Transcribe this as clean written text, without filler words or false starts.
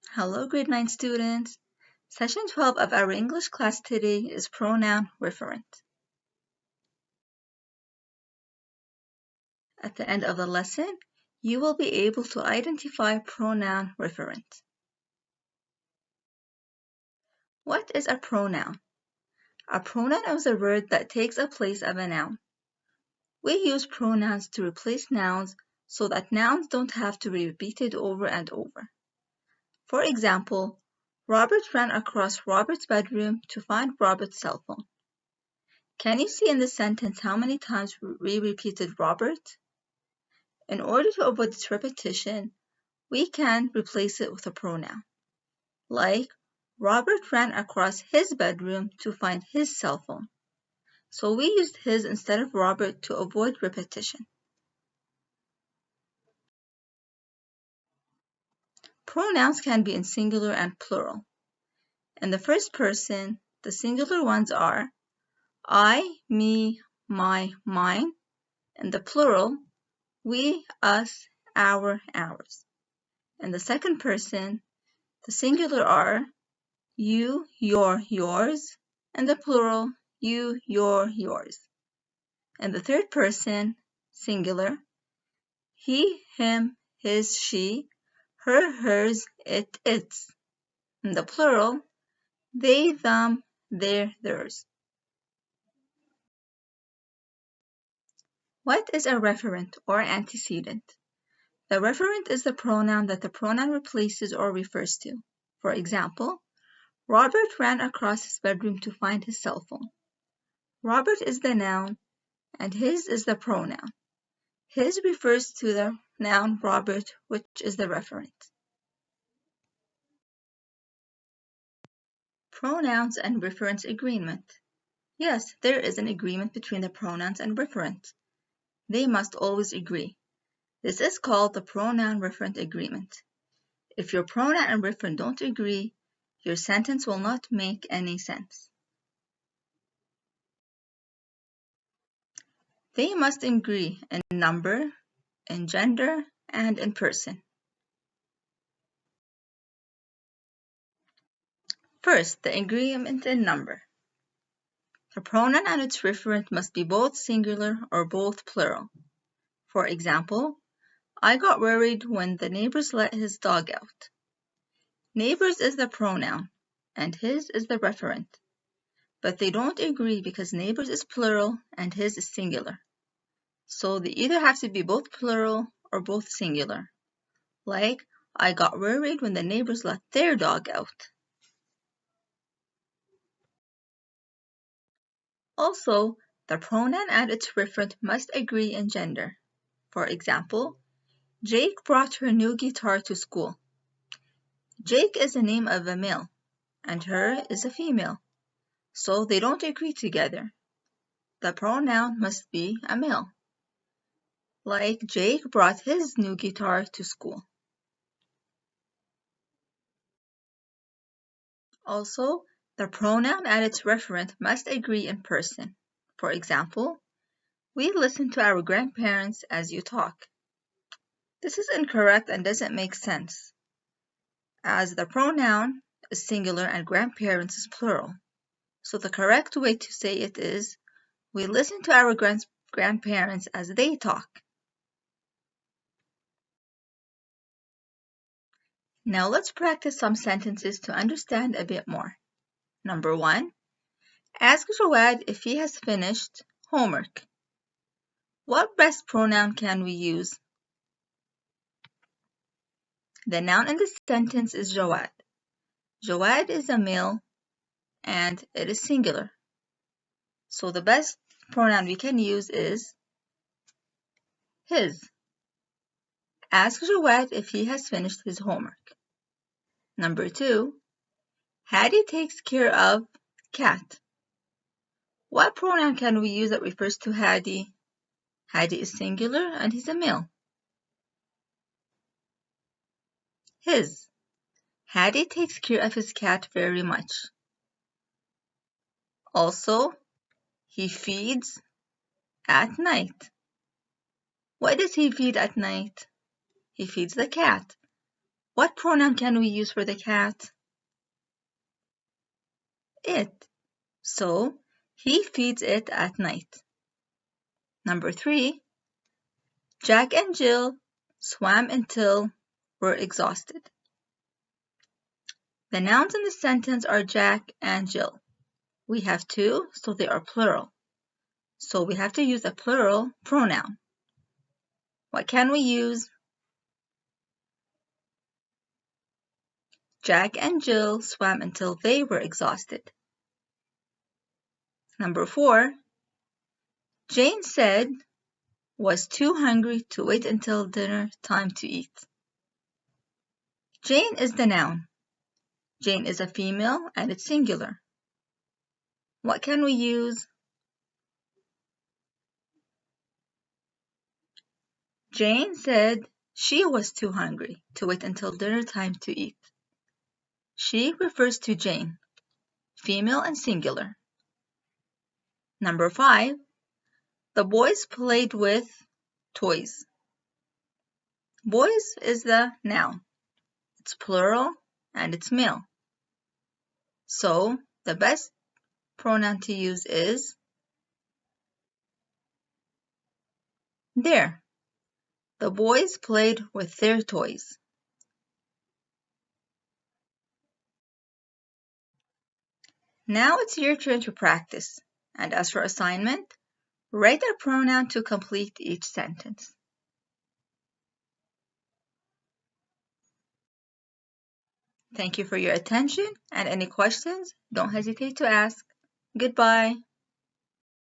Hello, grade 9 students. Session 12 of our English class today is pronoun referent. At the end of the lesson, you will be able to identify pronoun referent. What is a pronoun? A pronoun is a word that takes the place of a noun. We use pronouns to replace nouns so that nouns don't have to be repeated over and over. For example, Robert ran across Robert's bedroom to find Robert's cell phone. Can you see in this sentence how many times we repeated Robert? In order to avoid this repetition, we can replace it with a pronoun. Like, Robert ran across his bedroom to find his cell phone. So we used his instead of Robert to avoid repetition. Pronouns can be in singular and plural. In the first person, the singular ones are I, me, my, mine. In the plural, we, us, our, ours. In the second person, the singular are you, your, yours, and the plural, you, your, yours. And the third person, singular, he, him, his, she, her, hers, it, its. And the plural, they, them, their, theirs. What is a referent or antecedent? The referent is the pronoun that the pronoun replaces or refers to. For example, Robert ran across his bedroom to find his cell phone. Robert is the noun, and his is the pronoun. His refers to the noun Robert, which is the referent. Pronouns and reference agreement. Yes, there is an agreement between the pronouns and referent. They must always agree. This is called the pronoun-referent agreement. If your pronoun and referent don't agree, your sentence will not make any sense. They must agree in number, in gender, and in person. First, the agreement in number. The pronoun and its referent must be both singular or both plural. For example, I got worried when the neighbors let his dog out. Neighbors is the pronoun, and his is the referent. But they don't agree because neighbors is plural and his is singular. So they either have to be both plural or both singular. Like, I got worried when the neighbors let their dog out. Also, the pronoun and its referent must agree in gender. For example, Jake brought her new guitar to school. Jake is the name of a male, and her is a female, so they don't agree together. The pronoun must be a male. Like, Jake brought his new guitar to school. Also, the pronoun and its referent must agree in person. For example, we listen to our grandparents as you talk. This is incorrect and doesn't make sense, as the pronoun is singular and grandparents is plural. So the correct way to say it is, we listen to our grandparents as they talk. Now let's practice some sentences to understand a bit more. Number 1, ask Jawad if he has finished homework. What best pronoun can we use? The noun in this sentence is Jawad. Jawad is a male and it is singular. So the best pronoun we can use is his. Ask Jawad if he has finished his homework. Number 2, Hattie takes care of cat. What pronoun can we use that refers to Hattie? Hattie is singular and he's a male. His. Hattie takes care of his cat very much. Also, he feeds at night. What does he feed at night? He feeds the cat. What pronoun can we use for the cat? It. So, he feeds it at night. Number 3, Jack and Jill swam until were exhausted. The nouns in the sentence are Jack and Jill. We have 2, so they are plural. So we have to use a plural pronoun. What can we use? Jack and Jill swam until they were exhausted. Number 4, Jane said was too hungry to wait until dinner time to eat. Jane is the noun. Jane is a female and it's singular. What can we use? Jane said she was too hungry to wait until dinner time to eat. She refers to Jane, female and singular. Number 5, the boys played with toys. Boys is the noun. It's plural and it's male. So the best pronoun to use is their. The boys played with their toys. Now it's your turn to practice. And as for assignment, write a pronoun to complete each sentence. Thank you for your attention, and any questions, don't hesitate to ask. Goodbye.